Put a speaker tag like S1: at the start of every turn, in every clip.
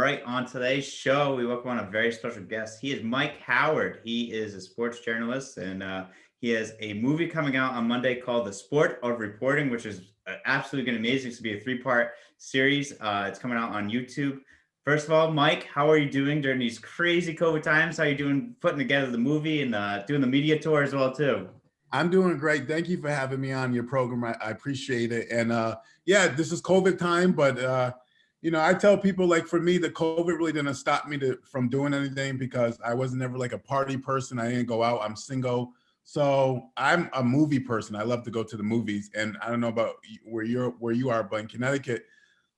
S1: right, on today's show, we welcome on a very special guest. He is Mike Howard. He is a sports journalist, and he has a movie coming out on Monday called The Sport of Reporting, which is absolutely going to be amazing. It's going to be a 3-part series. It's coming out on YouTube. First of all, Mike, how are you doing during these crazy COVID times? How are you doing putting together the movie and doing the media tour as well, too?
S2: I'm doing great. Thank you for having me on your program. I appreciate it. And yeah, this is COVID time, but you know, I tell people, like, for me, the COVID really didn't stop me from doing anything because I wasn't ever like a party person. I didn't go out. I'm single. So I'm a movie person. I love to go to the movies. And I don't know about where you are, but in Connecticut,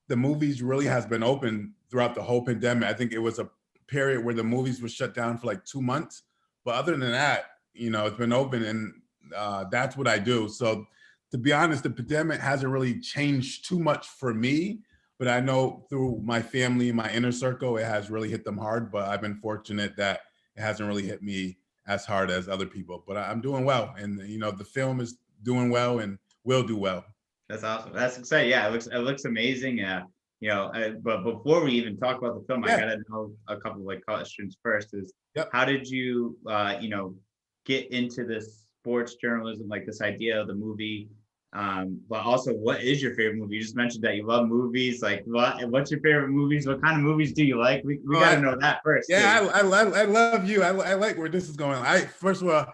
S2: the movies really has been open throughout the whole pandemic. I think it was a period where the movies were shut down for like 2 months. But other than that, you know, it's been open, and that's what I do. So to be honest, the pandemic hasn't really changed too much for me. But I know through my family, my inner circle, it has really hit them hard. But I've been fortunate that it hasn't really hit me as hard as other people. But I'm doing well. And, you know, the film is doing well and will do well.
S1: That's awesome. That's exciting. Yeah, it looks amazing. But before we even talk about the film, I gotta know a couple of like questions first. How did you, get into this sports journalism, like this idea of the movie? But also, what is your favorite movie? You just mentioned that you love movies. Like, what's your favorite movies? What kind of movies do you like? We got to know that first.
S2: Yeah, I love you. I like where this is going. First of all,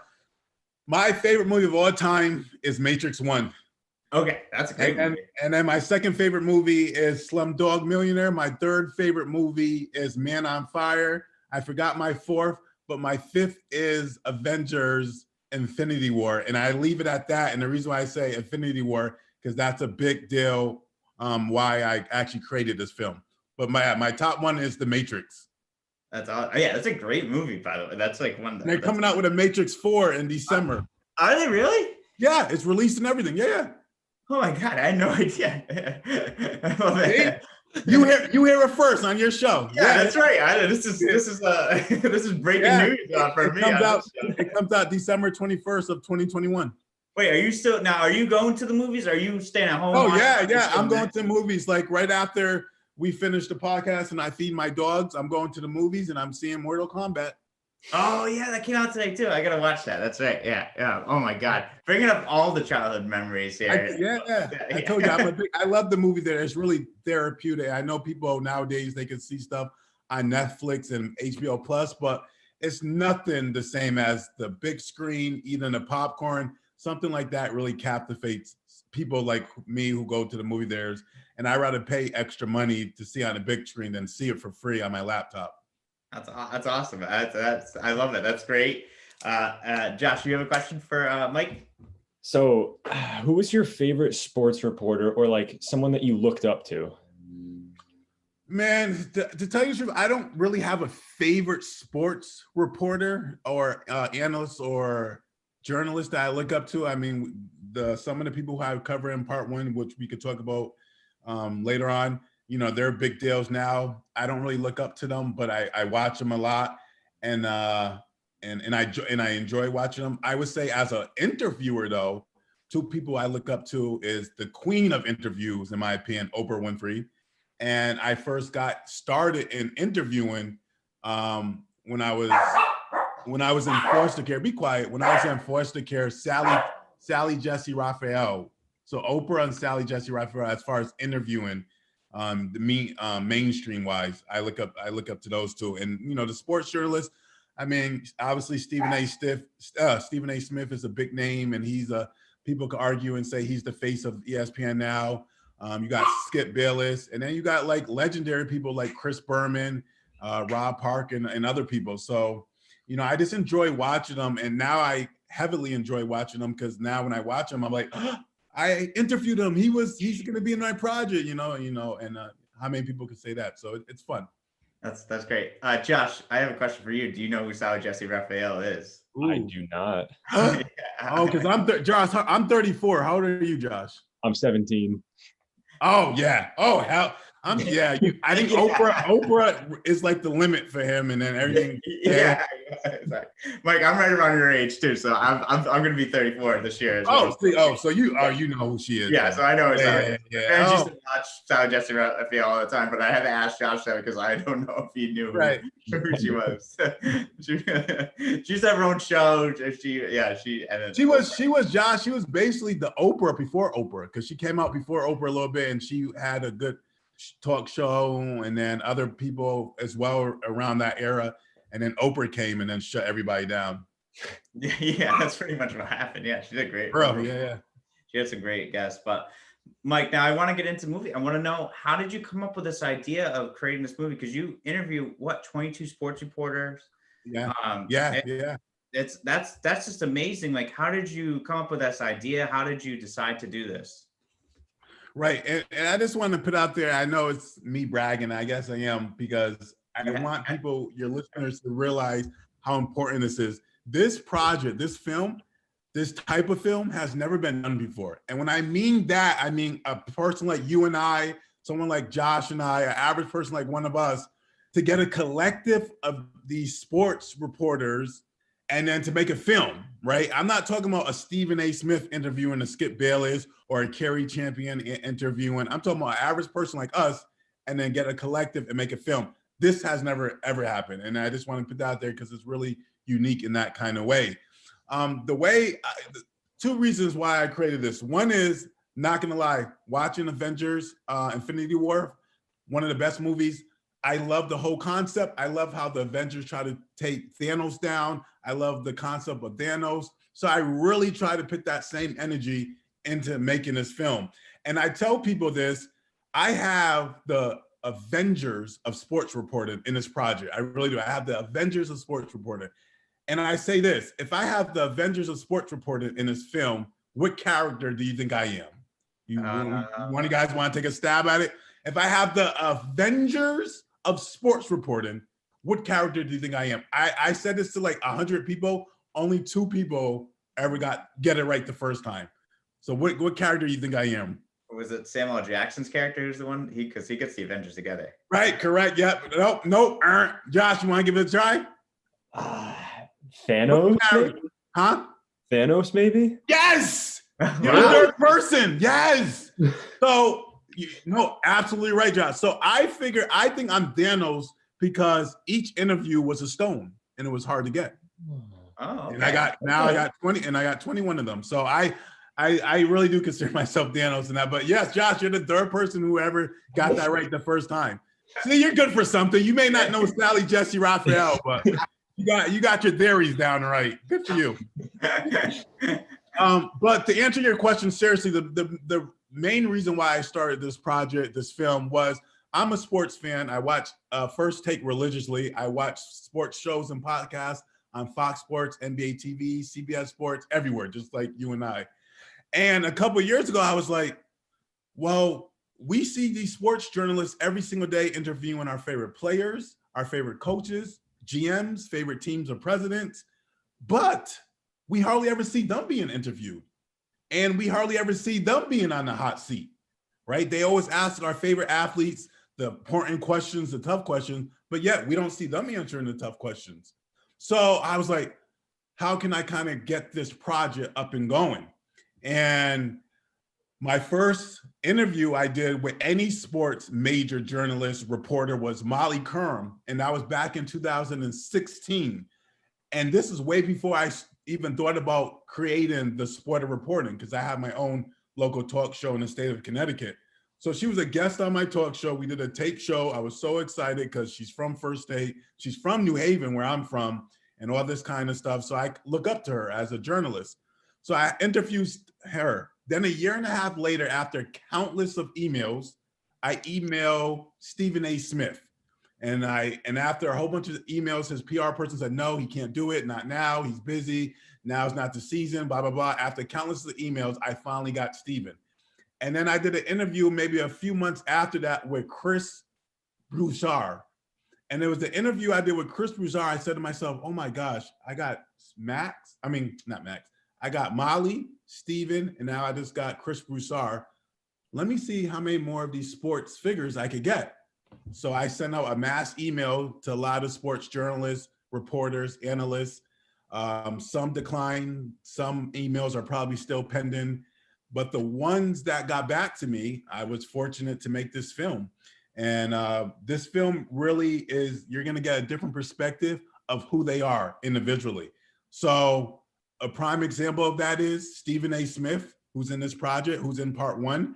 S2: my favorite movie of all time is Matrix 1.
S1: Okay, that's a great movie.
S2: And then my second favorite movie is Slumdog Millionaire. My third favorite movie is Man on Fire. I forgot my fourth, but my fifth is Avengers Infinity War, and I leave it at that. And the reason why I say Infinity War, because that's a big deal why I actually created this film. But my top one is The Matrix.
S1: That's awesome. Yeah, that's a great movie, by the way. That's like one.
S2: They're coming out with a Matrix 4 in December.
S1: Are they really?
S2: Yeah, it's released and everything. Yeah.
S1: Oh my God, I had no idea. I love it.
S2: You hear it first on your show.
S1: Yeah, that's right. This is breaking news for me.
S2: It comes out December 21st of 2021.
S1: Wait, are you going to the movies? Are you staying at home?
S2: Oh yeah. I'm going to the movies. Like right after we finish the podcast and I feed my dogs, I'm going to the movies and I'm seeing Mortal Kombat.
S1: Oh yeah, that came out today too. I gotta watch that. That's right. Yeah. Oh my God, bringing up all the childhood memories here.
S2: I told you, I love the movie there. It's really therapeutic. I know people nowadays, they can see stuff on Netflix and HBO Plus, but it's nothing the same as the big screen, eating a popcorn. Something like that really captivates people like me who go to the movie theaters, and I'd rather pay extra money to see on a big screen than see it for free on my laptop.
S1: That's awesome. I love that. That's great. Josh, do you have a question for Mike?
S3: So, who was your favorite sports reporter, or like someone that you looked up to?
S2: Man, to tell you the truth, I don't really have a favorite sports reporter or analyst or journalist that I look up to. I mean, some of the people who I cover in part one, which we could talk about later on, you know, they're big deals now. I don't really look up to them, but I watch them a lot, and I enjoy watching them. I would say as an interviewer, though, two people I look up to is the queen of interviews, in my opinion, Oprah Winfrey. And I first got started in interviewing when I was in foster care. Be quiet. When I was in foster care, Sally Jessy Raphael. So Oprah and Sally Jessy Raphael, as far as interviewing. Mainstream wise, I look up to those two. And you know, the sports journalists, I mean, obviously Stephen A. Smith is a big name, and people could argue and say he's the face of ESPN now. You got Skip Bayless, and then you got like legendary people like Chris Berman, Rob Park, and other people. So, you know, I just enjoy watching them, and now I heavily enjoy watching them because now when I watch them, I'm like, I interviewed him. He's going to be in my project, and how many people could say that? So it's fun.
S1: That's great. Josh, I have a question for you. Do you know who Sally Jessy Raphael is?
S3: Ooh. I do not.
S2: Oh, because Josh, I'm 34. How old are you, Josh?
S3: I'm 17.
S2: Oh yeah. Oh hell. I think Oprah is like the limit for him, and then everything.
S1: Yeah. Mike, I'm right around your age too, so I'm gonna be 34 this year as well.
S2: So you know who she is.
S1: Yeah, so I know it's
S2: Yeah.
S1: I used to watch Sarah Jessica Raphael all the time, but I had to ask Josh that because I don't know if he knew who she was. she used to have her own show. She
S2: was Josh. She was basically the Oprah before Oprah, because she came out before Oprah a little bit, and she had a good talk show, and then other people as well around that era. And then Oprah came and then shut everybody down.
S1: Yeah, that's pretty much what happened. Yeah, she did great.
S2: Bro, yeah.
S1: She had some great guests. But Mike, now I want to get into the movie. I want to know, how did you come up with this idea of creating this movie? Because you interview 22 sports reporters.
S2: Yeah.
S1: That's just amazing. Like, how did you come up with this idea? How did you decide to do this?
S2: Right. And I just want to put out there, I know it's me bragging, I guess I am, because I want people, your listeners, to realize how important this is. This project, this film, this type of film has never been done before. And when I mean that, I mean a person like you and I, someone like Josh and I, an average person like one of us, to get a collective of these sports reporters and then to make a film, right? I'm not talking about a Stephen A. Smith interviewing a Skip Bayless or a Kerry Champion interviewing. I'm talking about an average person like us, and then get a collective and make a film. This has never, ever happened. And I just want to put that out there because it's really unique in that kind of way. Two reasons why I created this. One is, not gonna lie, watching Avengers Infinity War, one of the best movies. I love the whole concept. I love how the Avengers try to take Thanos down. I love the concept of Thanos. So I really try to put that same energy into making this film. And I tell people this, I have the Avengers of sports reporting in this project. I really do. I have the Avengers of sports reporting. And I say this, if I have the Avengers of sports reporting in this film, what character do you think I am? One of you guys want to take a stab at it? If I have the Avengers of sports reporting, what character do you think I am? I said this to like 100 people. Only 2 people ever get it right the first time. So what character do you think I am?
S1: Was it Samuel Jackson's character who's the one? Because he gets the Avengers together.
S2: Right, correct. Yep. Nope. Josh, you want to give it a try?
S3: Thanos?
S2: Huh?
S3: Thanos, maybe?
S2: Yes! You're the third person. Yes. So, absolutely right, Josh. So I think I'm Thanos because each interview was a stone and it was hard to get.
S1: Oh, okay.
S2: And I got 20 and I got 21 of them. So I really do consider myself Thanos in that. But yes, Josh, you're the third person who ever got that right the first time. See, you're good for something. You may not know Sally Jesse Raphael, but you got your theories down right. Good for you. But to answer your question seriously, the main reason why I started this project, this film, was I'm a sports fan. I watch First Take religiously. I watch sports shows and podcasts on Fox Sports, NBA TV, CBS Sports, everywhere, just like you and I. And a couple of years ago, I was like, well, we see these sports journalists every single day interviewing our favorite players, our favorite coaches, GMs, favorite teams or presidents, but we hardly ever see them being interviewed. And we hardly ever see them being on the hot seat, right? They always ask our favorite athletes the important questions, the tough questions, but yet we don't see them answering the tough questions. So I was like, how can I kind of get this project up and going? And my first interview I did with any sports major journalist reporter was Molly Qerim, and that was back in 2016. And this is way before I even thought about creating the sport of reporting, because I have my own local talk show in the state of Connecticut. So she was a guest on my talk show. We did a tape show. I was so excited because she's from First Take. She's from New Haven, where I'm from, and all this kind of stuff. So I look up to her as a journalist. So I interviewed her. Then a year and a half later, after countless of emails, I emailed Stephen A. Smith. And after a whole bunch of emails, his PR person said, no, he can't do it. Not now. He's busy. Now is not the season, blah, blah, blah. After countless of emails, I finally got Stephen. And then I did an interview maybe a few months after that with Chris Broussard. And it was the interview I did with Chris Broussard. I said to myself, oh my gosh, I got I got Molly, Stephen, and now I just got Chris Broussard. Let me see how many more of these sports figures I could get. So I sent out a mass email to a lot of sports journalists, reporters, analysts. Some declined, some emails are probably still pending, but the ones that got back to me, I was fortunate to make this film. And this film really is, you're gonna get a different perspective of who they are individually. So a prime example of that is Stephen A. Smith, who's in this project, who's in part one.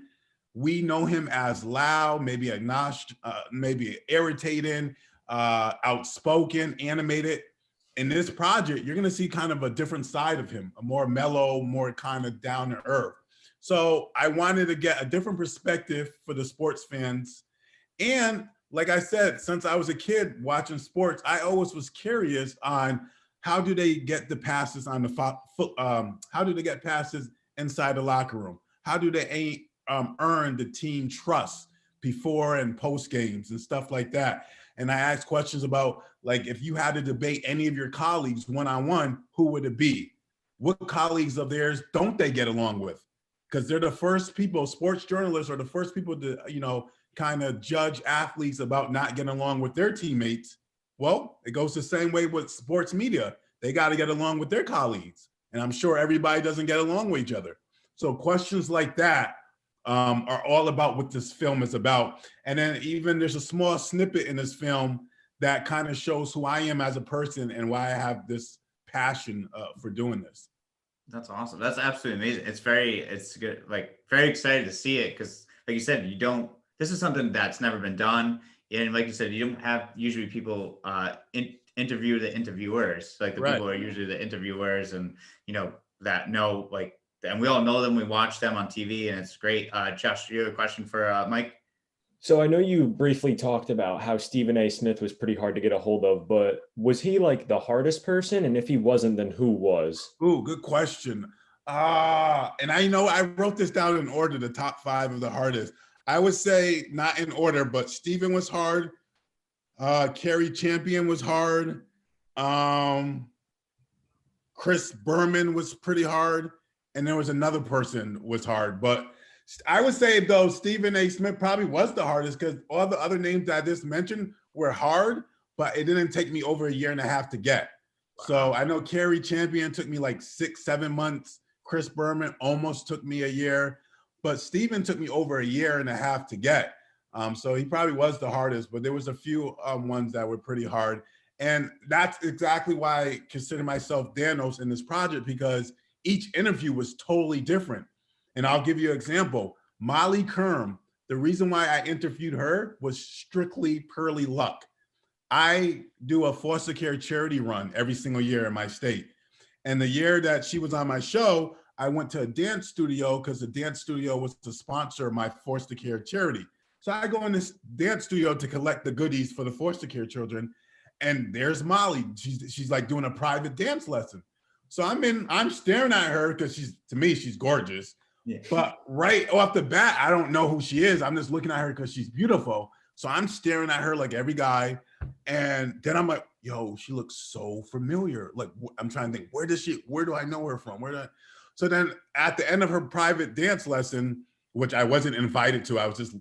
S2: We know him as loud, maybe obnoxious, maybe irritating, outspoken, animated. In this project, you're gonna see kind of a different side of him, a more mellow, more kind of down to earth. So I wanted to get a different perspective for the sports fans. And like I said, since I was a kid watching sports, I always was curious on how do they get the passes on the how do they get passes inside the locker room? How do they earn the team trust before and post games and stuff like that? And I asked questions about, like, if you had to debate any of your colleagues one-on-one, who would it be? What colleagues of theirs don't they get along with? Because they're the first people, sports journalists are the first people to, you know, kind of judge athletes about not getting along with their teammates. Well, it goes the same way with sports media. They got to get along with their colleagues. And I'm sure everybody doesn't get along with each other. So questions like that are all about what this film is about. And then even there's a small snippet in this film that kind of shows who I am as a person and why I have this passion for doing this.
S1: That's awesome. That's absolutely amazing. It's good. Like, very excited to see it. Cause like you said, this is something that's never been done. And like you said, you don't have usually people interview the interviewers. Like the people are usually the interviewers, and you know, that know, like, and we all know them. We watch them on TV, and it's great. Josh, you have a question for Mike?
S3: So I know you briefly talked about how Stephen A. Smith was pretty hard to get a hold of, but was he like the hardest person? And if he wasn't, then who was?
S2: Ooh, good question. And I know I wrote this down in order, the top 5 of the hardest. I would say not in order, but Stephen was hard. Cari Champion was hard. Chris Berman was pretty hard. And there was another person was hard. But I would say, though, Stephen A. Smith probably was the hardest, because all the other names that I just mentioned were hard, but it didn't take me over 1.5 years to get. Wow. So I know Cari Champion took me like 6-7 months. Chris Berman almost took me 1 year. But Stephen took me over 1.5 years to get. So he probably was the hardest, but there was a few ones that were pretty hard. And that's exactly why I consider myself Thanos in this project, because each interview was totally different. And I'll give you an example. Molly Kerm, the reason why I interviewed her was strictly purely luck. I do a foster care charity run every single year in my state. And the year that she was on my show, I went to a dance studio because the dance studio was the sponsor of my foster care charity. So I go in this dance studio to collect the goodies for the foster care children. And there's Molly. She's like doing a private dance lesson. So I'm staring at her because to me, she's gorgeous. Yeah. But right off the bat, I don't know who she is. I'm just looking at her because she's beautiful. So I'm staring at her like every guy. And then I'm like, yo, she looks so familiar. Like, I'm trying to think, where do I know her from? So then at the end of her private dance lesson, which I wasn't invited to, I was just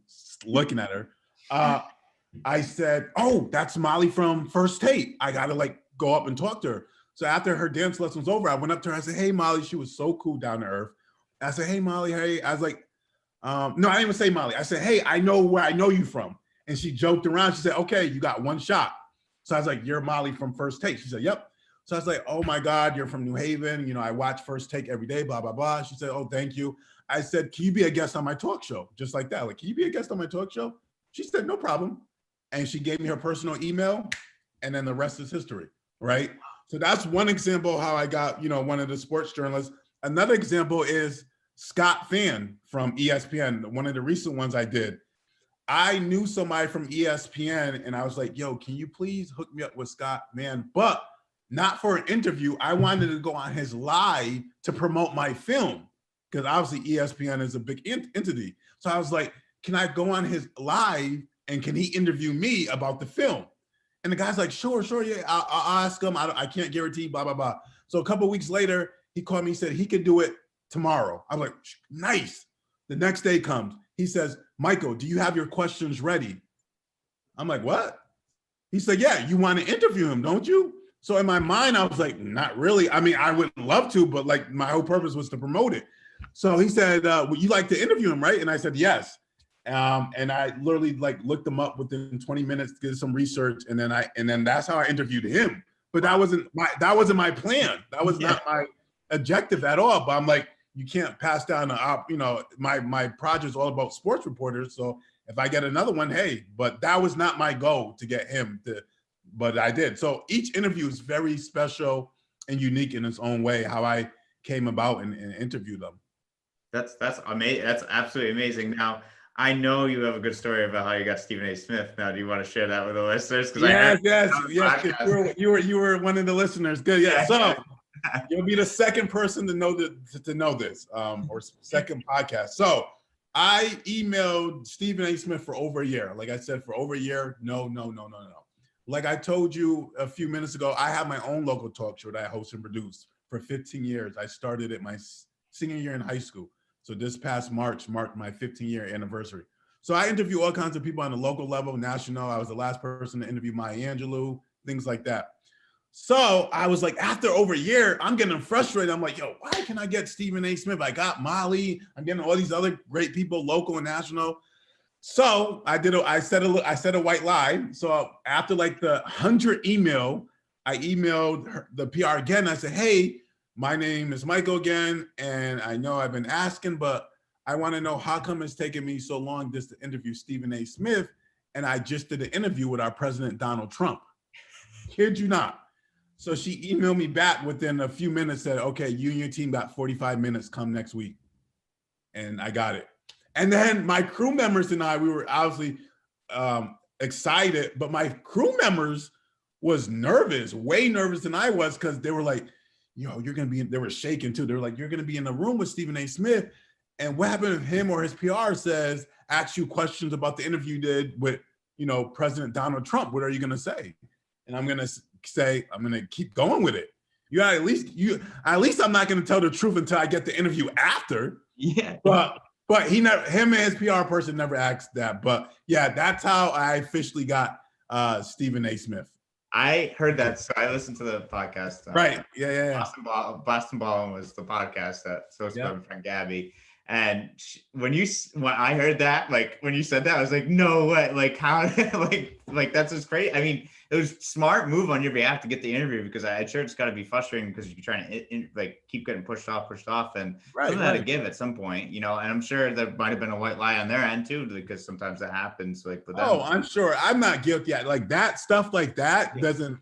S2: looking at her. I said, oh, that's Molly from First Take. I got to like go up and talk to her. So after her dance lesson was over, I went up to her. I said, hey, Molly. She was so cool, down to earth. I said, hey, Molly. Hey, I was like, no, I didn't even say Molly. I said, hey, I know where I know you from. And she joked around. She said, okay, you got one shot. So I was like, you're Molly from First Take. She said, yep. So I was like, oh my God, you're from New Haven. You know, I watch First Take every day, blah, blah, blah. She said, oh, thank you. I said, can you be a guest on my talk show? Just like that. Like, can you be a guest on my talk show? She said, no problem. And she gave me her personal email, and then the rest is history, right? So that's one example of how I got, you know, one of the sports journalists. Another example is Scott Fan from ESPN, one of the recent ones I did. I knew somebody from ESPN, and I was like, yo, can you please hook me up with Scott Fan? But not for an interview. I wanted to go on his live to promote my film, because obviously ESPN is a big entity. So I was like, can I go on his live and can he interview me about the film? And the guy's like, sure, yeah, I'll ask him. I can't guarantee, blah, blah, blah. So a couple of weeks later, he called me, he said he could do it tomorrow. I'm like, nice. The next day comes. He says, Michael, do you have your questions ready? I'm like, what? He said, yeah, you want to interview him, don't you? So in my mind, I was like, not really. I mean, I would love to, but like my whole purpose was to promote it. So he said, would you like to interview him, right? And I said, yes. And I literally like looked him up within 20 minutes, did some research, and then that's how I interviewed him. But that wasn't my plan. That was not my objective at all. But I'm like, you can't pass down my project is all about sports reporters. So if I get another one, hey, but that was not my goal to get him to, but I did. So each interview is very special and unique in its own way, how I came about and interviewed them.
S1: That's amazing. That's absolutely amazing. Now, I know you have a good story about how you got Stephen A. Smith. Now, do you want to share that with the listeners?
S2: Yes. You were one of the listeners. Good. Yeah. So you'll be the second person to know this, or second podcast. So I emailed Stephen A. Smith for over a year. Like I said, for over a year. No. Like I told you a few minutes ago, I have my own local talk show that I host and produce for 15 years. I started it my senior year in high school. So this past March marked my 15-year anniversary. So I interview all kinds of people on the local level, national. I was the last person to interview Maya Angelou, things like that. So I was like, after over a year, I'm getting frustrated. I'm like, yo, why can I get Stephen A. Smith? I got Molly. I'm getting all these other great people, local and national. So I said a white lie. So after like the 100th email, I emailed the PR again. I said, hey, my name is Michael again, and I know I've been asking, but I want to know how come it's taken me so long just to interview Stephen A. Smith, and I just did an interview with our president, Donald Trump. Kid you not. So she emailed me back within a few minutes, said, okay, you and your team got 45 minutes, come next week. And I got it. And then my crew members and we were obviously excited, but my crew members was nervous, way nervous than I was, because they were like, yo, they were shaking too. They were like, you're going to be in the room with Stephen A. Smith. And what happened if him or his PR asks you questions about the interview you did with, President Donald Trump? What are you going to say? And I'm going to say, I'm going to keep going with it. At least I'm not going to tell the truth until I get the interview after.
S1: Yeah.
S2: But him and his PR person never asked that. But yeah, that's how I officially got Stephen A. Smith.
S1: I heard that, so I listened to the podcast.
S2: Right. Yeah.
S1: Boston Ballin was the podcast that hosted by my friend Gabby. And when I heard that, like when you said that, I was like, no way, like how, like that's just great. I mean, it was smart move on your behalf to get the interview, because I'm sure it's got to be frustrating because you're trying to keep getting pushed off, and something had to give at some point, and I'm sure there might have been a white lie on their end too, because sometimes that happens. Like, but
S2: I'm sure I'm not guilty. Like that stuff like that doesn't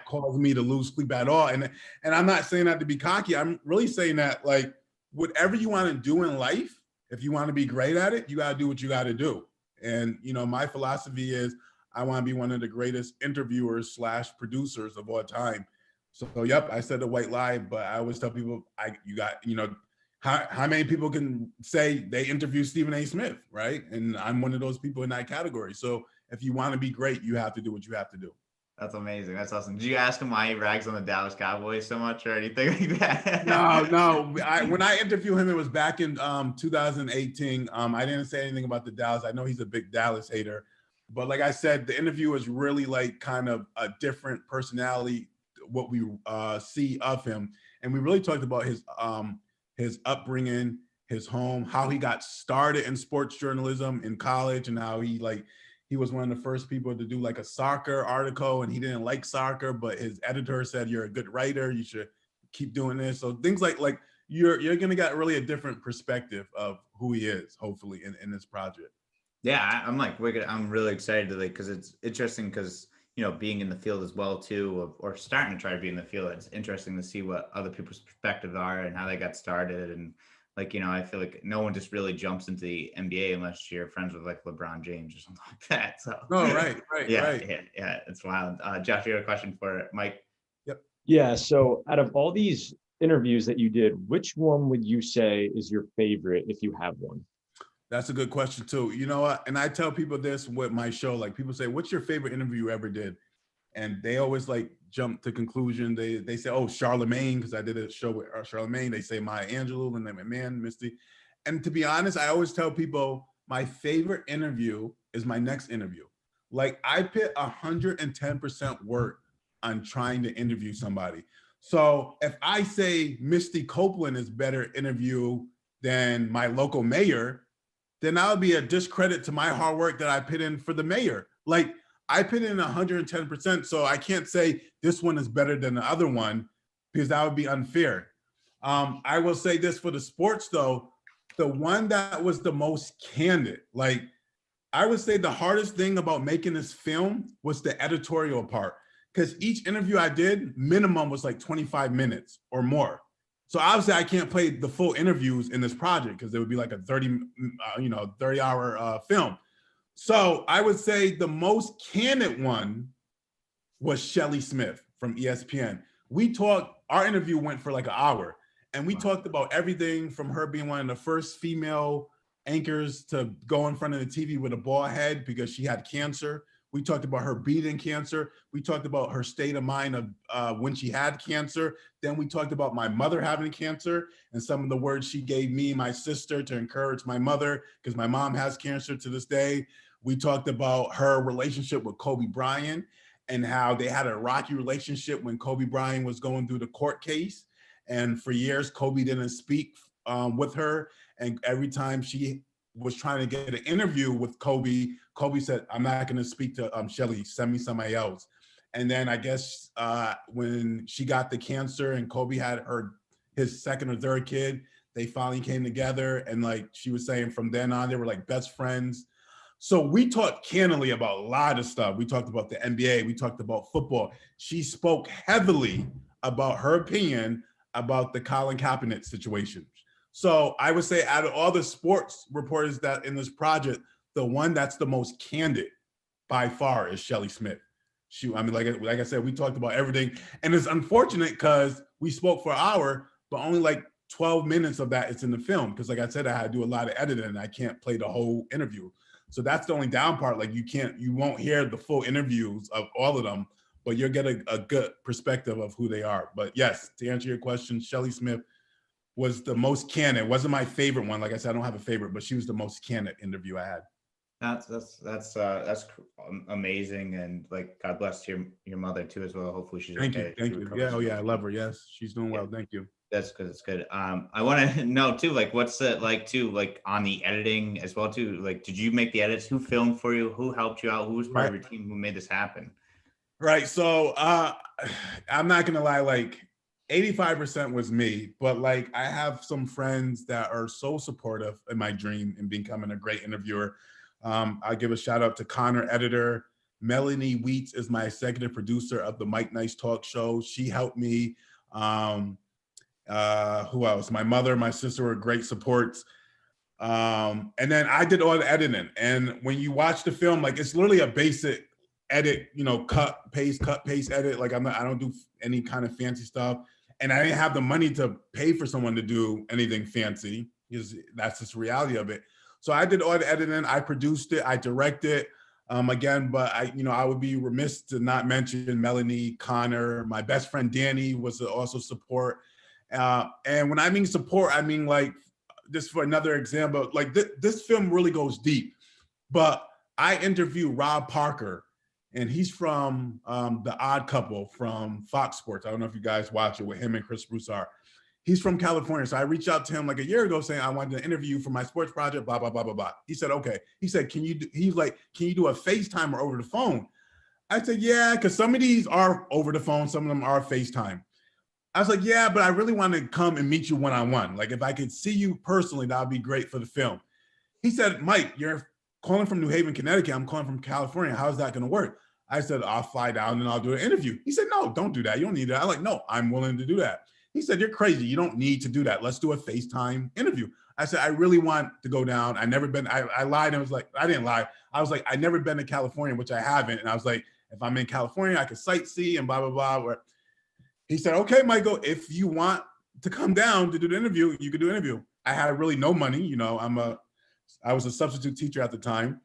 S2: cause me to lose sleep at all. And I'm not saying that to be cocky. I'm really saying that like whatever you want to do in life, if you want to be great at it, you got to do what you got to do. And my philosophy is I want to be one of the greatest interviewers / producers of all time. So, yep, I said a white lie, but I always tell people, how many people can say they interview Stephen A. Smith, right? And I'm one of those people in that category. So if you want to be great, you have to do what you have to do.
S1: That's amazing. That's awesome. Did you ask him why he rags on the Dallas Cowboys so much or anything like that?
S2: No. When I interviewed him, it was back in 2018. I didn't say anything about the Dallas. I know he's a big Dallas hater. But like I said, the interview is really like kind of a different personality, what we see of him. And we really talked about his upbringing, his home, how he got started in sports journalism in college, and how he was one of the first people to do like a soccer article, and he didn't like soccer, but his editor said, you're a good writer, you should keep doing this. So things like you're going to get really a different perspective of who he is, hopefully, in this project.
S1: Yeah, I'm really excited to because it's interesting because, being in the field as well too, or starting to try to be in the field, it's interesting to see what other people's perspectives are and how they got started. And I feel like no one just really jumps into the NBA unless you're friends with like LeBron James or something like that. So
S2: right.
S1: Yeah, it's wild. Jeff, you have a question for Mike?
S2: Yep.
S3: Yeah. So out of all these interviews that you did, which one would you say is your favorite if you have one?
S2: That's a good question too. You know what? And I tell people this with my show, like people say, what's your favorite interview you ever did? And they always jump to conclusion. They say, oh, Charlemagne, because I did a show with Charlemagne. They say Maya Angelou, and then my man, Misty. And to be honest, I always tell people my favorite interview is my next interview. Like I put 110% work on trying to interview somebody. So if I say Misty Copeland is better interview than my local mayor, then that would be a discredit to my hard work that I put in for the mayor. Like, I put in 110%, so I can't say this one is better than the other one because that would be unfair. I will say this for the sports though, the one that was the most candid, like I would say the hardest thing about making this film was the editorial part, because each interview I did, minimum was like 25 minutes or more. So obviously I can't play the full interviews in this project because it would be like a 30-hour film. So I would say the most candid one was Shelly Smith from ESPN. We talked, our interview went for like an hour, and we talked about everything from her being one of the first female anchors to go in front of the TV with a bald head because she had cancer. We talked about her beating cancer. We talked about her state of mind of when she had cancer. Then we talked about my mother having cancer and some of the words she gave me, my sister, to encourage my mother, because my mom has cancer to this day. We talked about her relationship with Kobe Bryant and how they had a rocky relationship when Kobe Bryant was going through the court case. And for years, Kobe didn't speak with her. And every time she was trying to get an interview with Kobe, Kobe said, I'm not going to speak to Shelly, send me somebody else. And then I guess when she got the cancer and Kobe had his second or third kid, they finally came together. And like she was saying, from then on, they were like best friends. So we talked candidly about a lot of stuff. We talked about the NBA. We talked about football. She spoke heavily about her opinion about the Colin Kaepernick situation. So I would say out of all the sports reporters that in this project, the one that's the most candid by far is Shelly Smith. I mean, like I said, we talked about everything. And it's unfortunate because we spoke for an hour, but only like 12 minutes of that is in the film. Because like I said, I had to do a lot of editing and I can't play the whole interview. So that's the only down part. Like you won't hear the full interviews of all of them, but you'll get a good perspective of who they are. But yes, to answer your question, Shelly Smith was the most candid. Wasn't my favorite one. Like I said, I don't have a favorite, but she was the most candid interview I had.
S1: That's amazing, and like God bless your mother too as well. Hopefully she's okay.
S2: Thank you. Yeah, oh yeah, I love her. Yes, she's doing well. Thank you.
S1: That's good. That's good. I want to know too, like, what's it like too, like on the editing as well too? Like, did you make the edits? Who filmed for you? Who helped you out? Who was part of your team? Who made this happen?
S2: Right. So I'm not gonna lie, like 85% was me, but like I have some friends that are so supportive in my dream in becoming a great interviewer. I'll give a shout out to Connor, editor. Melanie Wheats is my executive producer of the Mike Nice Talk Show. She helped me. Who else? My mother, my sister were great supports. And then I did all the editing. And when you watch the film, like it's literally a basic edit, cut, paste, edit. Like I don't do any kind of fancy stuff. And I didn't have the money to pay for someone to do anything fancy, because that's just the reality of it. So I did all the editing, I produced it, I directed again, but I would be remiss to not mention Melanie, Connor, my best friend Danny was also support. And when I mean support, I mean like, just for another example, like this film really goes deep, but I interviewed Rob Parker, and he's from The Odd Couple from Fox Sports. I don't know if you guys watch it with him and Chris Broussard. He's from California. So I reached out to him like a year ago saying, I wanted to interview you for my sports project, blah, blah, blah, blah, blah. He said, okay. He said, can you do a FaceTime or over the phone? I said, yeah, because some of these are over the phone. Some of them are FaceTime. I was like, yeah, but I really want to come and meet you one-on-one. Like if I could see you personally, that would be great for the film. He said, Mike, you're calling from New Haven, Connecticut. I'm calling from California. How's that going to work? I said, I'll fly down and I'll do an interview. He said, no, don't do that. You don't need that. I'm like, no, I'm willing to do that. He said, you're crazy. You don't need to do that. Let's do a FaceTime interview. I said, I really want to go down. I lied. And I was like, I didn't lie. I was like, I never been to California, which I haven't. And I was like, if I'm in California, I could sightsee and blah, blah, blah. He said, okay, Michael, if you want to come down to do the interview, you could do an interview. I had really no money. I was a substitute teacher at the time.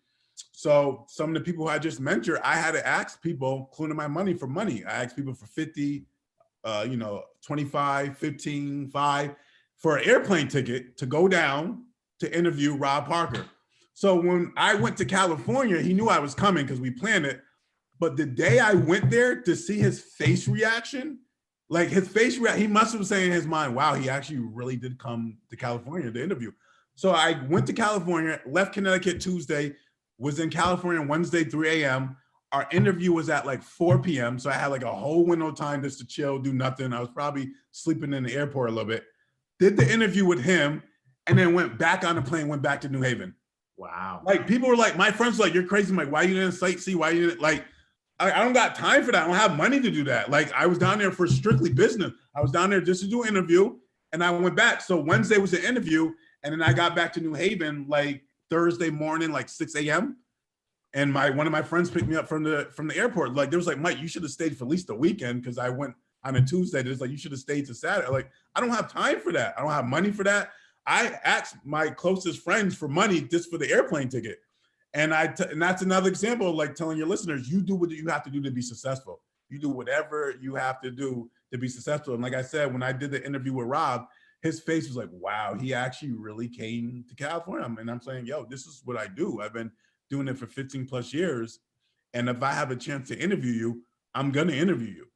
S2: So some of the people who I just mentioned, I had to ask people, including my money, for money. I asked people for 50, 25, 15, 5 for an airplane ticket to go down to interview Rob Parker. So when I went to California, he knew I was coming because we planned it, But the day I went there to see his face reaction, like his face reaction, he must have saying in his mind, wow, he actually really did come to California to interview. So I went to California, left Connecticut Tuesday, was in California Wednesday, 3 a.m. Our interview was at like 4 p.m. So I had like a whole window of time just to chill, do nothing. I was probably sleeping in the airport a little bit. Did the interview with him and then went back on the plane, went back to New Haven.
S1: Wow.
S2: Like people were like, my friends were like, you're crazy. I'm like, why you didn't sightsee? Why you didn't like, I don't got time for that. I don't have money to do that. Like I was down there for strictly business. I was down there just to do an interview and I went back. So Wednesday was the interview. And then I got back to New Haven like Thursday morning, like 6 a.m. And one of my friends picked me up from the airport. Like there was like, Mike, you should have stayed for at least a weekend because I went on a Tuesday. There's like, you should have stayed to Saturday. Like, I don't have time for that. I don't have money for that. I asked my closest friends for money just for the airplane ticket. And that's another example of like telling your listeners, you do what you have to do to be successful. You do whatever you have to do to be successful. And like I said, when I did the interview with Rob, his face was like, wow, he actually really came to California. And I'm saying, yo, this is what I do. I've been doing it for 15 plus years. And if I have a chance to interview you, I'm going to interview you.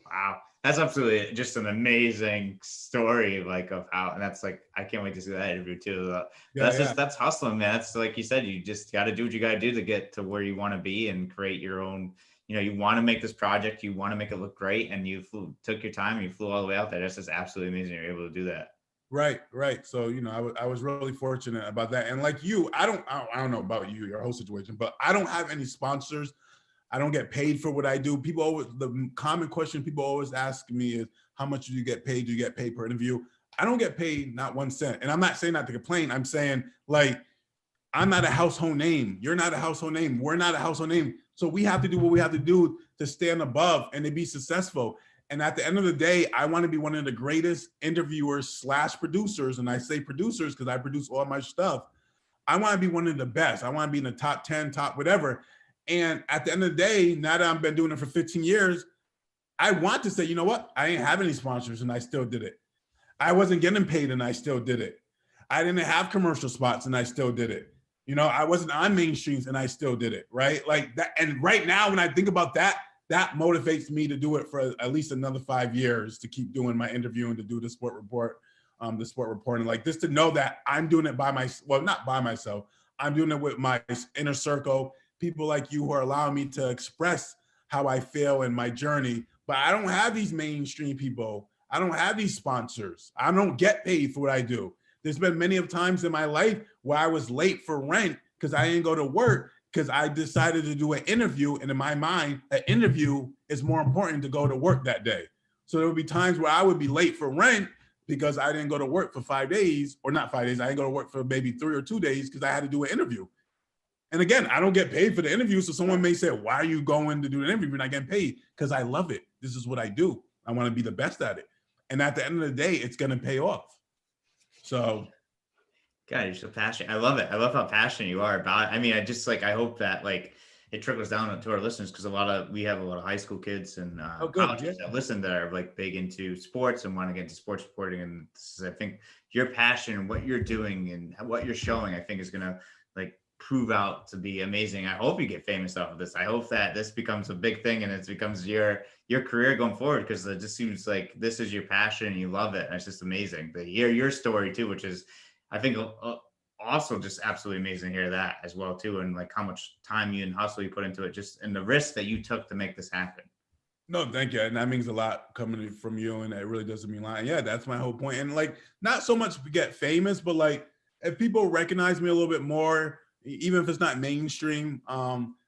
S1: Wow. That's absolutely just an amazing story, like of how, and that's like, I can't wait to see that interview too. That's hustling, man. That's like you said, you just got to do what you got to do to get to where you want to be and create your own, you want to make this project, you want to make it look great. And you took your time and you flew all the way out there. That's just absolutely amazing. You're able to do that.
S2: Right. So, I was really fortunate about that. And like you, I don't know about you, your whole situation, but I don't have any sponsors. I don't get paid for what I do. The common question people always ask me is, how much do you get paid? Do you get paid per interview? I don't get paid not 1 cent. And I'm not saying that to complain. I'm saying like, I'm not a household name. You're not a household name. We're not a household name. So we have to do what we have to do to stand above and to be successful. And at the end of the day, I want to be one of the greatest interviewers / producers. And I say producers because I produce all my stuff. I want to be one of the best. I want to be in the top 10, top whatever. And at the end of the day, now that I've been doing it for 15 years, I want to say, you know what? I ain't have any sponsors and I still did it. I wasn't getting paid and I still did it. I didn't have commercial spots and I still did it. I wasn't on mainstreams and I still did it, right? Like that. And right now, when I think about that, that motivates me to do it for at least another 5 years, to keep doing my interviewing, to do the sport report, like just to know that I'm doing it not by myself. I'm doing it with my inner circle, people like you who are allowing me to express how I feel in my journey. But I don't have these mainstream people. I don't have these sponsors. I don't get paid for what I do. There's been many of times in my life where I was late for rent because I didn't go to work because I decided to do an interview. And in my mind, an interview is more important to go to work that day. So there would be times where I would be late for rent because I didn't go to work for 5 days, or not 5 days. I didn't go to work for maybe 3 or 2 days because I had to do an interview. And again, I don't get paid for the interview. So someone may say, why are you going to do an interview? You're not getting paid. Because I love it. This is what I do. I want to be the best at it. And at the end of the day, it's going to pay off. So.
S1: God, you're so passionate. I love it. I love how passionate you are about it. I mean, I hope that like it trickles down to our listeners, because we have a lot of high school kids and college kids that listen that are like big into sports and want to get into sports reporting. And I think your passion and what you're doing and what you're showing, I think is going to like prove out to be amazing. I hope you get famous off of this. I hope that this becomes a big thing and it becomes your career going forward, because it just seems like this is your passion and you love it. And it's just amazing to hear your story too, which is, I think, also just absolutely amazing to hear that as well too, and like how much time you and hustle you put into it, just and the risk that you took to make this happen.
S2: No, thank you. And that means a lot coming from you, and it really doesn't mean a lot. Yeah, that's my whole point. And like, not so much to get famous, but like if people recognize me a little bit more, even if it's not mainstream,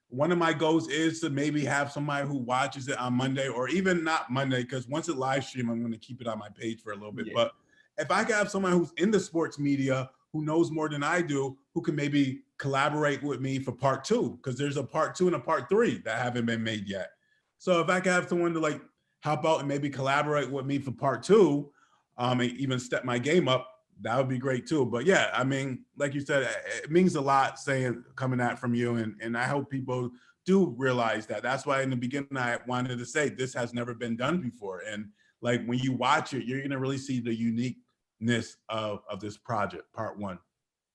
S2: one of my goals is to maybe have somebody who watches it on Monday, or even not Monday, because once it live stream, I'm going to keep it on my page for a little bit. Yeah. But if I can have someone who's in the sports media, who knows more than I do, who can maybe collaborate with me for part 2, because there's a part 2 and a part 3 that haven't been made yet. So if I can have someone to like help out and maybe collaborate with me for part 2, and even step my game up, that would be great too. But yeah, I mean, like you said, it means a lot coming out from you. And I hope people do realize that. That's why in the beginning, I wanted to say this has never been done before. And like, when you watch it, you're going to really see the uniqueness of this project, part 1.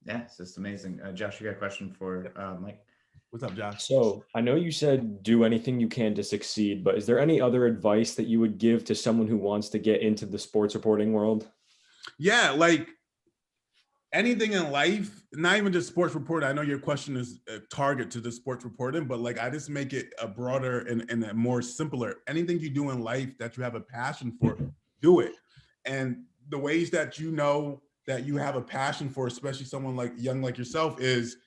S1: Yeah, it's just amazing. Josh, you got a question for Mike?
S2: What's up, Josh?
S3: So I know you said do anything you can to succeed, but is there any other advice that you would give to someone who wants to get into the sports reporting world?
S2: Yeah, like anything in life, not even just sports reporting. I know your question is a target to the sports reporting, but like I just make it a broader and a more simpler. Anything you do in life that you have a passion for, do it. And the ways that you know that you have a passion for, especially someone like young like yourself, is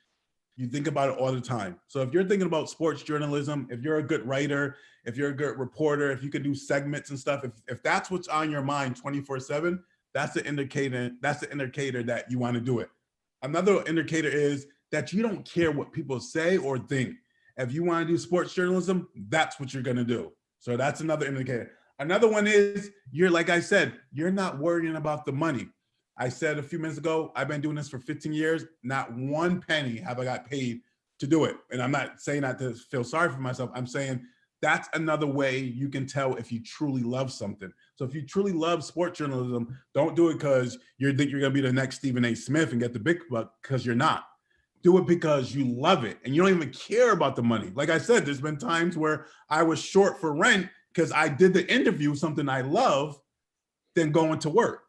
S2: you think about it all the time. So if you're thinking about sports journalism, if you're a good writer, if you're a good reporter, if you can do segments and stuff, if that's what's on your mind 24/7, that's the indicator. That's the indicator that you want to do it. Another indicator is that you don't care what people say or think. If you want to do sports journalism, that's what you're going to do. So that's another indicator. Another one is you're, like I said, you're not worrying about the money. I said a few minutes ago, I've been doing this for 15 years. Not one penny have I got paid to do it. And I'm not saying that to feel sorry for myself. I'm saying that's another way you can tell if you truly love something. So if you truly love sports journalism, don't do it because you think you're going to be the next Stephen A. Smith and get the big buck, because you're not. Do it because you love it and you don't even care about the money. Like I said, there's been times where I was short for rent because I did the interview, something I love, than going to work.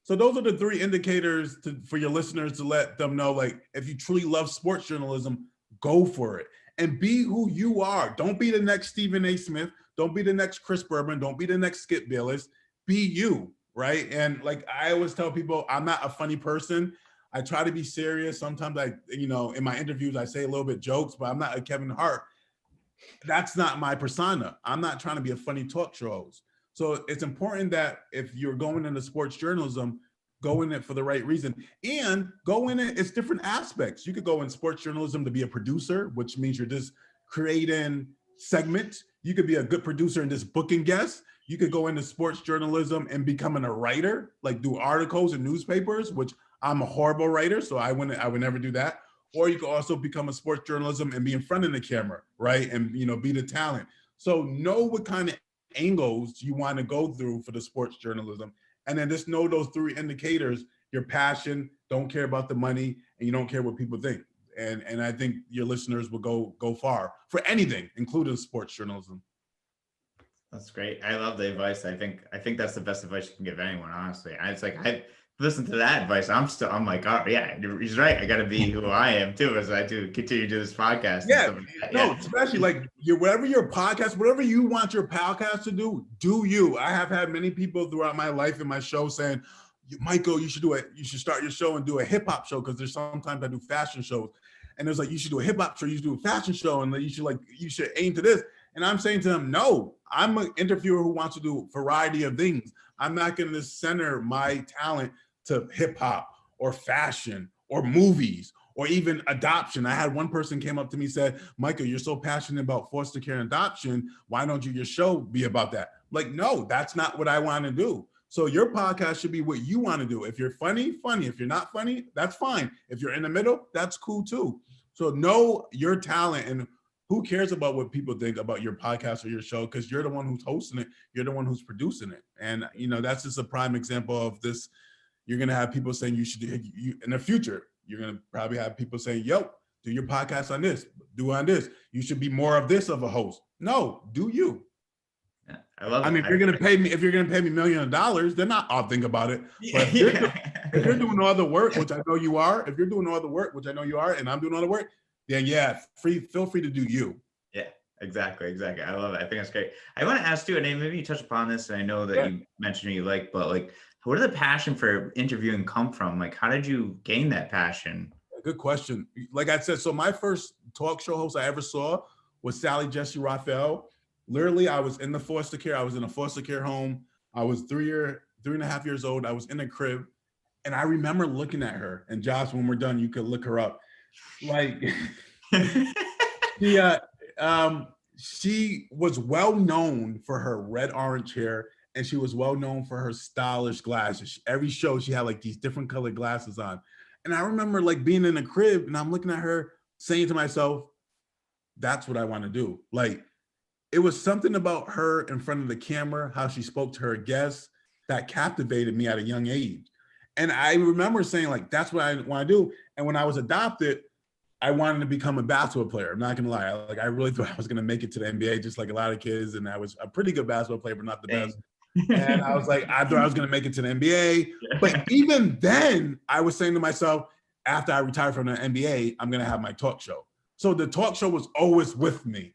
S2: So those are the three indicators for your listeners to let them know, like, if you truly love sports journalism, go for it and be who you are. Don't be the next Stephen A. Smith. Don't be the next Chris Berman. Don't be the next Skip Bayless. Be you, right? And like I always tell people, I'm not a funny person. I try to be serious. Sometimes in my interviews, I say a little bit jokes, but I'm not a Kevin Hart. That's not my persona. I'm not trying to be a funny talk show host. So it's important that if you're going into sports journalism, go in it for the right reason and go in it. It's different aspects. You could go in sports journalism to be a producer, which means you're just creating segments. You could be a good producer and just booking guests. You could go into sports journalism and becoming a writer, like do articles in newspapers, which I'm a horrible writer, so I would never do that. Or you could also become a sports journalism and be in front of the camera, right? And be the talent. So know what kind of angles you want to go through for the sports journalism, and then just know those three indicators: your passion, don't care about the money, and you don't care what people think. And I think your listeners will go far for anything, including sports journalism.
S1: That's great. I love the advice. I think that's the best advice you can give anyone, honestly. And it's like I listen to that advice. I'm like, oh yeah, he's right. I got to be who I am too, as I do continue to do this podcast.
S2: Yeah, especially like whatever your podcast, whatever you want your podcast to do you. I have had many people throughout my life in my show saying, Michael, you should start your show and do a hip hop show, because there's sometimes I do fashion shows, and there's like, you should do a hip hop show, you should do a fashion show, and you should aim to this. And I'm saying to them, no, I'm an interviewer who wants to do a variety of things. I'm not going to center my talent to hip hop or fashion or movies or even adoption. I had one person came up to me and said, Michael, you're so passionate about foster care and adoption. Why don't your show be about that? Like, no, that's not what I want to do. So your podcast should be what you want to do. If you're funny, funny. If you're not funny, that's fine. If you're in the middle, that's cool too. So know your talent, and who cares about what people think about your podcast or your show, because you're the one who's hosting it. You're the one who's producing it. And, that's just a prime example of this. You're going to have people saying in the future, you're going to probably have people saying, yo, do your podcast on this, do on this. You should be more of this of a host. No, do you.
S1: Yeah, I love it.
S2: I mean, if you're going to pay me $1 million, then I'll think about it. But if you're doing all the work, which I know you are, and I'm doing all the work, then yeah, feel free to do you.
S1: Yeah, exactly. I love it. I think that's great. I want to ask you, and maybe you touched upon this, and I know that you mentioned but like, where did the passion for interviewing come from? Like, how did you gain that passion?
S2: Good question. Like I said, so my first talk show host I ever saw was Sally Jessy Raphael. Literally, I was in the foster care. I was in a foster care home. I was 3.5 years old. I was in a crib. And I remember looking at her. And Josh, when we're done, you could look her up. Like, she was well known for her red-orange hair, and she was well known for her stylish glasses. Every show, she had like these different colored glasses on. And I remember like being in a crib, and I'm looking at her saying to myself, that's what I want to do. Like, it was something about her in front of the camera, how she spoke to her guests, that captivated me at a young age. And I remember saying, like, that's what I want to do. And when I was adopted, I wanted to become a basketball player. I'm not gonna lie. I really thought I was gonna make it to the NBA, just like a lot of kids. And I was a pretty good basketball player, but not the best. And I was like, I thought I was gonna make it to the NBA. But even then, I was saying to myself, after I retire from the NBA, I'm gonna have my talk show. So the talk show was always with me.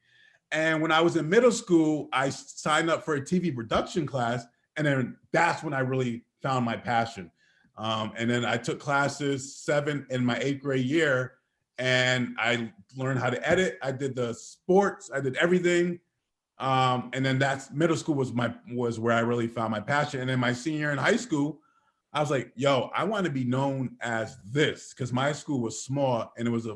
S2: And when I was in middle school, I signed up for a TV production class, and then that's when I really found my passion. And then I took classes 7 in my 8th grade year, and I learned how to edit. I did the sports, I did everything. And then that's middle school was where I really found my passion. And then my senior year in high school, I was like, yo, I want to be known as this, because my school was small and it was a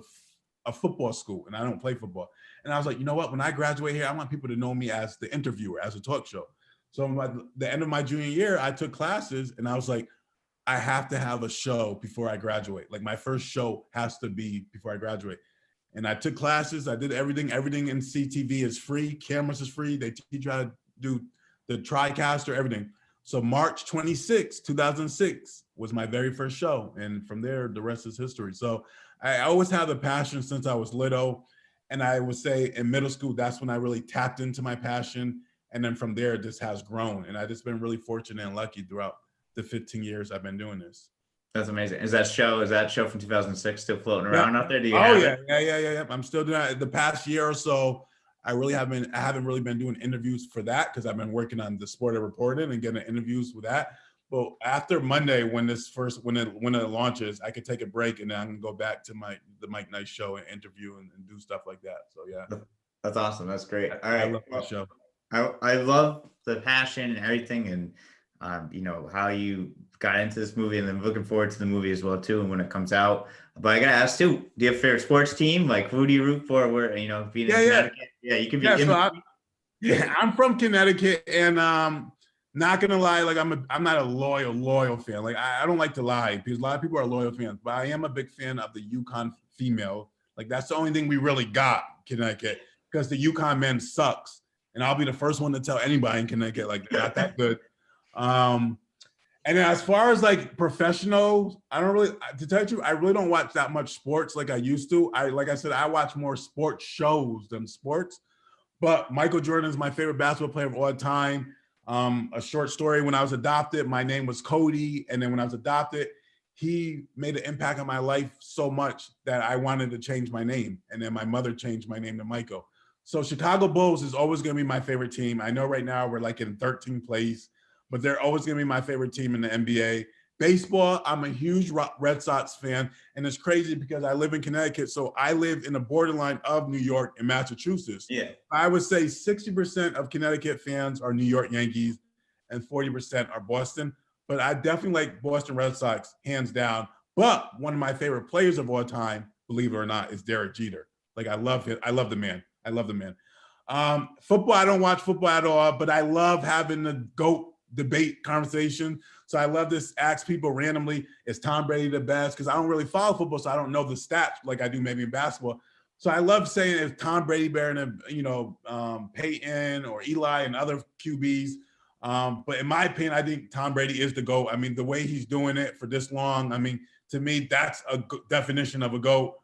S2: football school, and I don't play football. And I was like, you know what? When I graduate here, I want people to know me as the interviewer, as a talk show. So at the end of my junior year, I took classes, and I was like, I have to have a show before I graduate. Like, my first show has to be before I graduate. And I took classes. I did everything. Everything in CTV is free. Cameras is free. They teach you how to do the TriCaster, everything. So March 26, 2006 was my very first show. And from there, the rest is history. So I always had the passion since I was little. And I would say in middle school, that's when I really tapped into my passion. And then from there, this has grown. And I've just been really fortunate and lucky throughout the 15 years I've been doing this.
S1: That's amazing. Is that show from 2006 still floating around out there? Do you
S2: yeah. I'm still doing it. The past year or so, I haven't really been doing interviews for that, because I've been working on the Sport of Reporting and getting interviews with that. But after Monday, when it launches, I could take a break, and then I'm gonna go back to the Mike Nice show and interview and do stuff like that. So yeah.
S1: That's awesome. That's great. All right.
S2: I love that show.
S1: I love the passion and everything, and how you got into this movie, and then looking forward to the movie as well too, and when it comes out. But I gotta ask too, do you have a favorite sports team? Like, who do you root for? Where, being in Connecticut? Yeah, you can be.
S2: I'm from Connecticut, and not gonna lie, like I'm not a loyal fan. Like, I don't like to lie, because a lot of people are loyal fans, but I am a big fan of the UConn female. Like, that's the only thing we really got, Connecticut, because the UConn men sucks. And I'll be the first one to tell anybody in Connecticut, like, they're not that good. And then as far as like professionals, to tell you the truth, I really don't watch that much sports like I used to. Like I said, I watch more sports shows than sports. But Michael Jordan is my favorite basketball player of all time. A short story: when I was adopted, my name was Cody, and then when I was adopted, he made an impact on my life so much that I wanted to change my name, and then my mother changed my name to Michael. So Chicago Bulls is always going to be my favorite team. I know right now we're like in 13th place, but they're always going to be my favorite team in the NBA. Baseball, I'm a huge Red Sox fan, and it's crazy because I live in Connecticut, so I live in the borderline of New York and Massachusetts.
S1: Yeah,
S2: I would say 60% of Connecticut fans are New York Yankees, and 40% are Boston. But I definitely like Boston Red Sox, hands down. But one of my favorite players of all time, believe it or not, is Derek Jeter. Like, I love him. I love the man. Football, I don't watch football at all, but I love having the GOAT debate conversation. So I love to ask people randomly, is Tom Brady the best? Because I don't really follow football, so I don't know the stats like I do maybe in basketball. So I love saying, is Tom Brady better than Peyton or Eli and other QBs? But in my opinion, I think Tom Brady is the GOAT. I mean, the way he's doing it for this long, I mean, to me, that's a definition of a GOAT.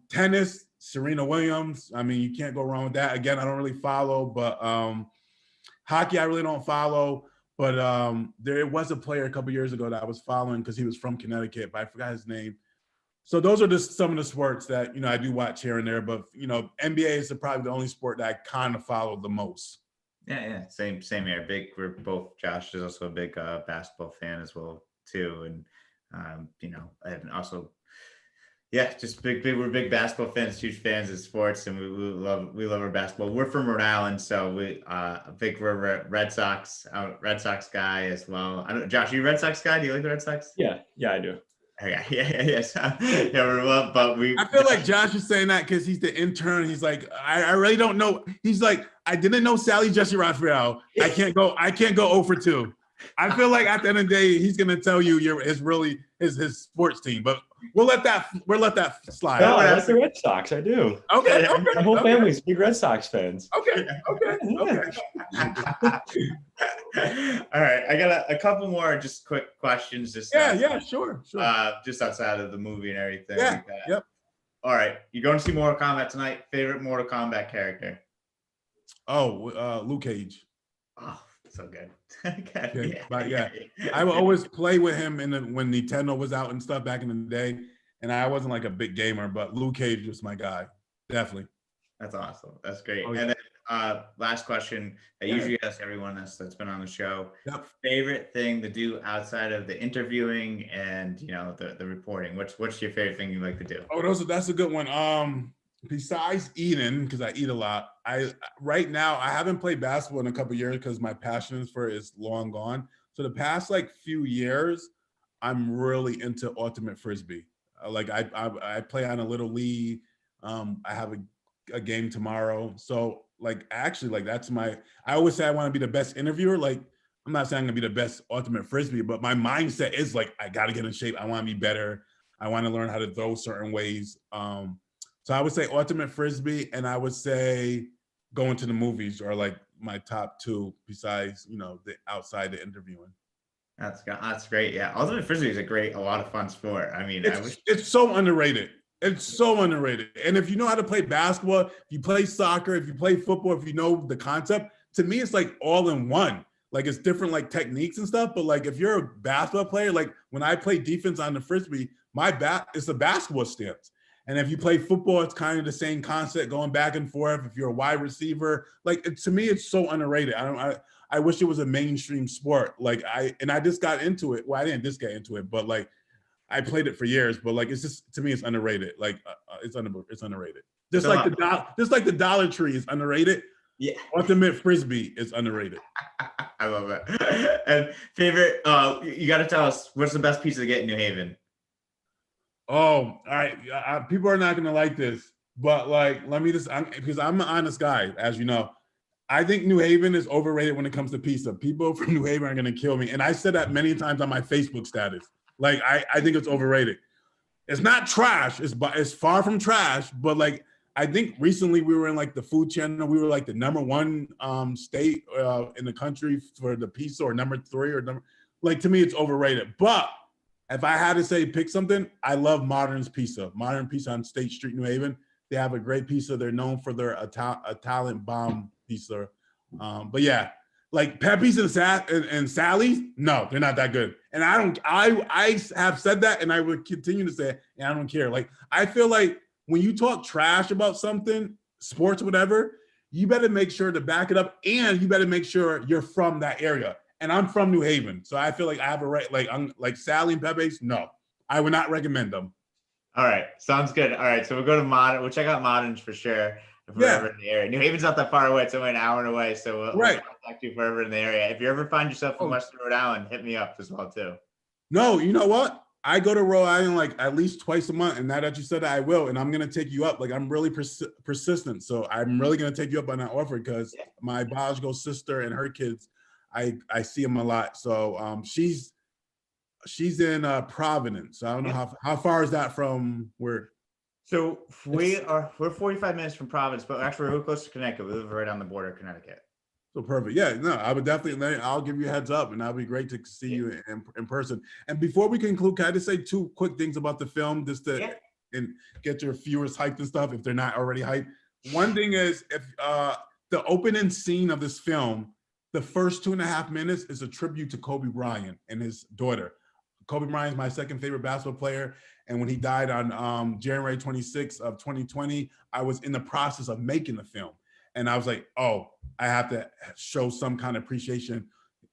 S2: Tennis, Serena Williams. I mean, you can't go wrong with that. Again, I don't really follow, but hockey, I really don't follow. But there was a player a couple years ago that I was following because he was from Connecticut, but I forgot his name. So those are just some of the sports that, I do watch here and there. But, NBA is probably the only sport that I kind of follow the most.
S1: Yeah. Same here. We're both, Josh is also a big basketball fan as well, too. And, and also, just big. We're big basketball fans, huge fans of sports, and we love our basketball. We're from Rhode Island, so we a big Red Sox guy as well. I don't, Josh, are you a Red Sox guy? Do you like the Red Sox?
S3: Yeah, I do.
S1: Yeah. But
S2: I feel like Josh is saying that because he's the intern. He's like, I really don't know. He's like, I didn't know Sally Jesse Raphael. I can't go 0 for 2. I feel like at the end of the day, he's gonna tell you his sports team, but we'll let that slide.
S3: No, I like the Red Sox. I do.
S2: Okay.
S3: My whole family's big Red Sox fans.
S2: Okay.
S1: All right, I got a couple more just quick questions.
S2: Sure.
S1: Just outside of the movie and everything.
S2: Yeah. Yep.
S1: All right, you're going to see Mortal Kombat tonight. Favorite Mortal Kombat character?
S2: Oh, Luke Cage.
S1: Oh, so good.
S2: Okay, but yeah, I would always play with him when Nintendo was out and stuff back in the day. And I wasn't like a big gamer, but Luke Cage was my guy. Definitely.
S1: That's awesome. That's great.
S2: Oh, yeah.
S1: And then last question. I usually ask everyone that's been on the show.
S2: Yep.
S1: Favorite thing to do outside of the interviewing and the reporting. What's your favorite thing you like to do?
S2: Oh, that's a good one. Besides eating, because I eat a lot, right now I haven't played basketball in a couple of years because my passion for it is long gone. So the past like few years, I'm really into ultimate frisbee. Like I play on a little league. I have a game tomorrow. So like actually like that's I always say I want to be the best interviewer. Like I'm not saying I'm gonna be the best ultimate frisbee, but my mindset is like I gotta get in shape. I want to be better. I want to learn how to throw certain ways. So I would say ultimate frisbee, and I would say going to the movies are like my top two besides the outside the interviewing.
S1: That's great. Yeah, ultimate frisbee is a lot of fun sport. I mean,
S2: it's so underrated. It's so underrated. And if you know how to play basketball, if you play soccer, if you play football, if you know the concept, to me it's like all in one. Like it's different like techniques and stuff. But like if you're a basketball player, like when I play defense on the frisbee, it's a basketball stance. And if you play football, it's kind of the same concept, going back and forth. If you're a wide receiver, like to me, it's so underrated. I wish it was a mainstream sport. Like I just got into it. Well, I didn't just get into it, but like I played it for years. But like it's just, to me, it's underrated. Like it's underrated. Just like the Dollar Tree is underrated.
S1: Yeah.
S2: Ultimate frisbee is underrated.
S1: I love it. And favorite, you got to tell us what's the best pizza to get in New Haven.
S2: Oh, all right. People are not going to like this, but like, because I'm an honest guy, as you know. I think New Haven is overrated when it comes to pizza. People from New Haven are going to kill me. And I said that many times on my Facebook status. Like, I think it's overrated. It's not trash. It's far from trash. But like, I think recently we were in like the Food Channel. We were like the #1 state in the country for the pizza, or #3 like, to me, it's overrated. But if I had to say pick something, I love Modern's Pizza. Modern Pizza on State Street, New Haven. They have a great pizza. They're known for their Italian bomb pizza. But yeah, like Pepe's and Sally's, no, they're not that good. And I have said that, and I would continue to say it, and I don't care. Like, I feel like when you talk trash about something, sports, whatever, you better make sure to back it up, and you better make sure you're from that area. And I'm from New Haven, so I feel like I have a right. Like, I'm like Sally and Pepe's. No, I would not recommend them.
S1: All right, sounds good. All right, so we'll go to Modern. We'll check out Moderns for sure if we're ever in the area. New Haven's not that far away; it's only an hour away. So we'll contact you if we're ever in the area. If you ever find yourself in Western Rhode Island, hit me up as well too.
S2: No, you know what? I go to Rhode Island like at least twice a month, and now that you said that, I will. And I'm gonna take you up. Like, I'm really persistent, so I'm really gonna take you up on that offer because my biological sister and her kids, I see them a lot. So she's in Providence. So I don't know how far is that from where.
S1: So we're 45 minutes from Providence, but actually we're real close to Connecticut. We live right on the border of Connecticut.
S2: So perfect. Yeah, no, I would definitely. I'll give you a heads up, and that'll be great to see you in person. And before we conclude, can I just say 2 quick things about the film, just to and get your viewers hyped and stuff if they're not already hyped. One thing is, if the opening scene of this film, the first 2.5 minutes is a tribute to Kobe Bryant and his daughter. Kobe Bryant is my second favorite basketball player. And when he died on January 26th of 2020, I was in the process of making the film. And I was like, oh, I have to show some kind of appreciation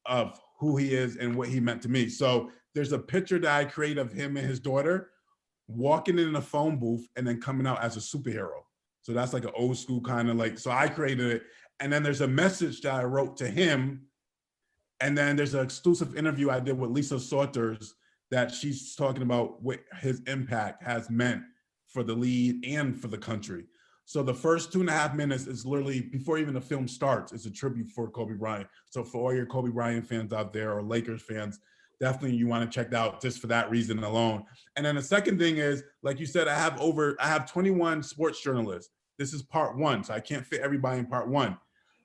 S2: of who he is and what he meant to me. So there's a picture that I created of him and his daughter walking in a phone booth and then coming out as a superhero. So that's like an old school kind of like, so I created it. And then there's a message that I wrote to him. And then there's an exclusive interview I did with Lisa Sauters that she's talking about what his impact has meant for the league and for the country. So the first 2.5 minutes is literally, before even the film starts, it's a tribute for Kobe Bryant. So for all your Kobe Bryant fans out there, or Lakers fans, definitely you want to check it out just for that reason alone. And then the second thing is, like you said, I have 21 sports journalists. This is part 1, so I can't fit everybody in part 1.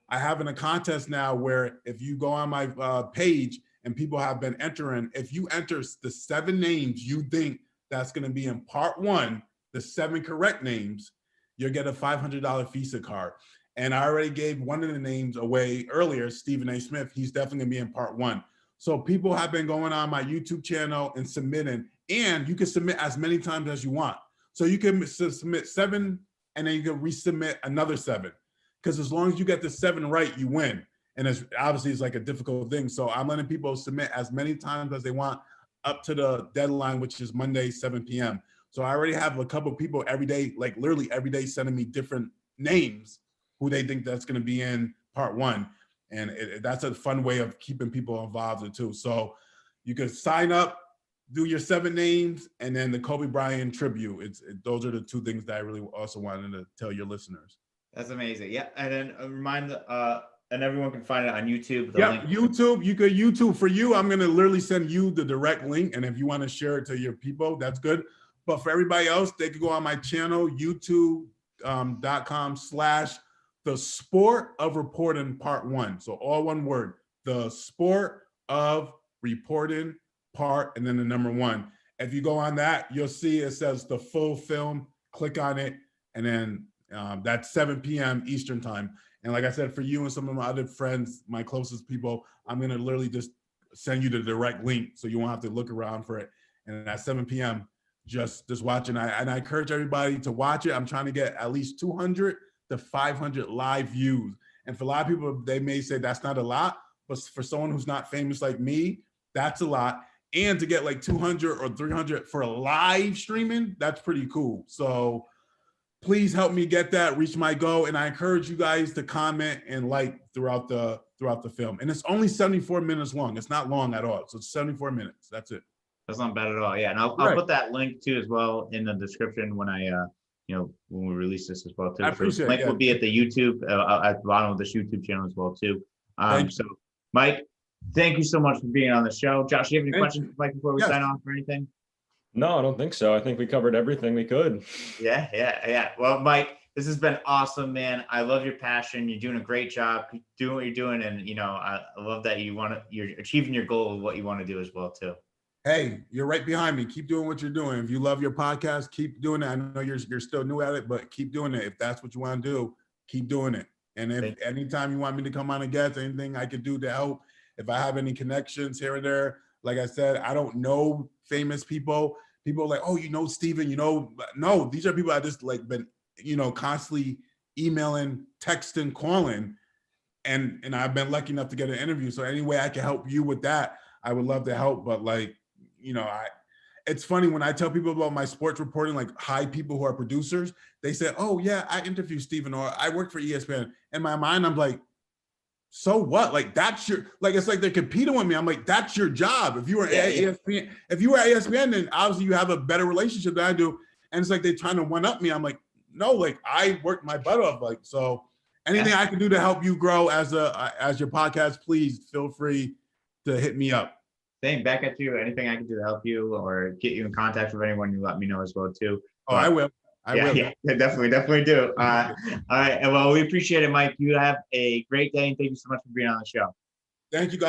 S2: I have in a contest now where if you go on my page and people have been entering, if you enter the 7 names you think that's going to be in part 1, the 7 correct names, you'll get a $500 Visa card. And I already gave one of the names away earlier, Stephen A. Smith. He's definitely gonna be in part 1. So people have been going on my YouTube channel and submitting, and you can submit as many times as you want. So you can submit 7, and then you can resubmit another 7. Because as long as you get the 7 right, you win. And it's obviously it's like a difficult thing. So I'm letting people submit as many times as they want up to the deadline, which is Monday, 7 p.m. So I already have a couple of people every day, like literally every day, sending me different names who they think that's going to be in part 1. And that's a fun way of keeping people involved too. So you can sign up, do your 7 names, and then the Kobe Bryant tribute. Those are the 2 things that I really also wanted to tell your listeners.
S1: That's amazing. Yeah, and then remind and everyone can find it on YouTube.
S2: Yeah, YouTube. You could YouTube for you. I'm gonna literally send you the direct link, and if you want to share it to your people, that's good. But for everybody else, they could go on my channel, youtube.com/The Sport of Reporting Part 1. So all one word, The Sport of Reporting Part, and then the number 1. If you go on that, you'll see it says the full film. Click on it, and then that's 7 p.m. Eastern time. And like I said, for you and some of my other friends, my closest people, I'm gonna literally just send you the direct link, so you won't have to look around for it. And at 7 p.m., just watch it. And I encourage everybody to watch it. I'm trying to get at least 200 to 500 live views. And for a lot of people, they may say that's not a lot, but for someone who's not famous like me, that's a lot. And to get like 200 or 300 for a live streaming, that's pretty cool. So please help me get that, reach my goal. And I encourage you guys to comment and like throughout the film. And it's only 74 minutes long. It's not long at all. So it's 74 minutes. That's it.
S1: That's not bad at all. Yeah, and I'll put that link too as well in the description when I when we release this as well too.
S2: I appreciate
S1: the link will be at the YouTube at the bottom of this YouTube channel as well too. So Mike, thank you so much for being on the show. Josh, do you have any questions, Mike, before we sign off or anything?
S3: No, I don't think so. I think we covered everything we could.
S1: Yeah. Well, Mike, this has been awesome, man. I love your passion. You're doing a great job. Keep doing what you're doing, and I love that you're achieving your goal of what you want to do as well too.
S2: Hey, you're right behind me. Keep doing what you're doing. If you love your podcast, keep doing it. I know you're still new at it, but keep doing it. If that's what you want to do, keep doing it. And if anytime you want me to come on and guest, anything I could do to help, if I have any connections here and there, like I said, I don't know famous people. People are like, oh, Steven, no, these are people I just like been, constantly emailing, texting, calling, and I've been lucky enough to get an interview. So any way I can help you with that, I would love to help. But it's funny when I tell people about my sports reporting, like high people who are producers, they say, oh yeah, I interviewed Steven, or I work for ESPN. In my mind, I'm like, so what? Like that's it's like they're competing with me. I'm like, that's your job. If you were at ESPN, then obviously you have a better relationship than I do. And it's like they're trying to one up me. I'm like, no, like I worked my butt off. Like, so anything I can do to help you grow as your podcast, please feel free to hit me up.
S1: Same, back at you. Anything I can do to help you or get you in contact with anyone, you let me know as well too.
S2: I will. I will.
S1: Yeah, definitely do. All right. Well, we appreciate it, Mike. You have a great day, and thank you so much for being on the show.
S2: Thank you, guys.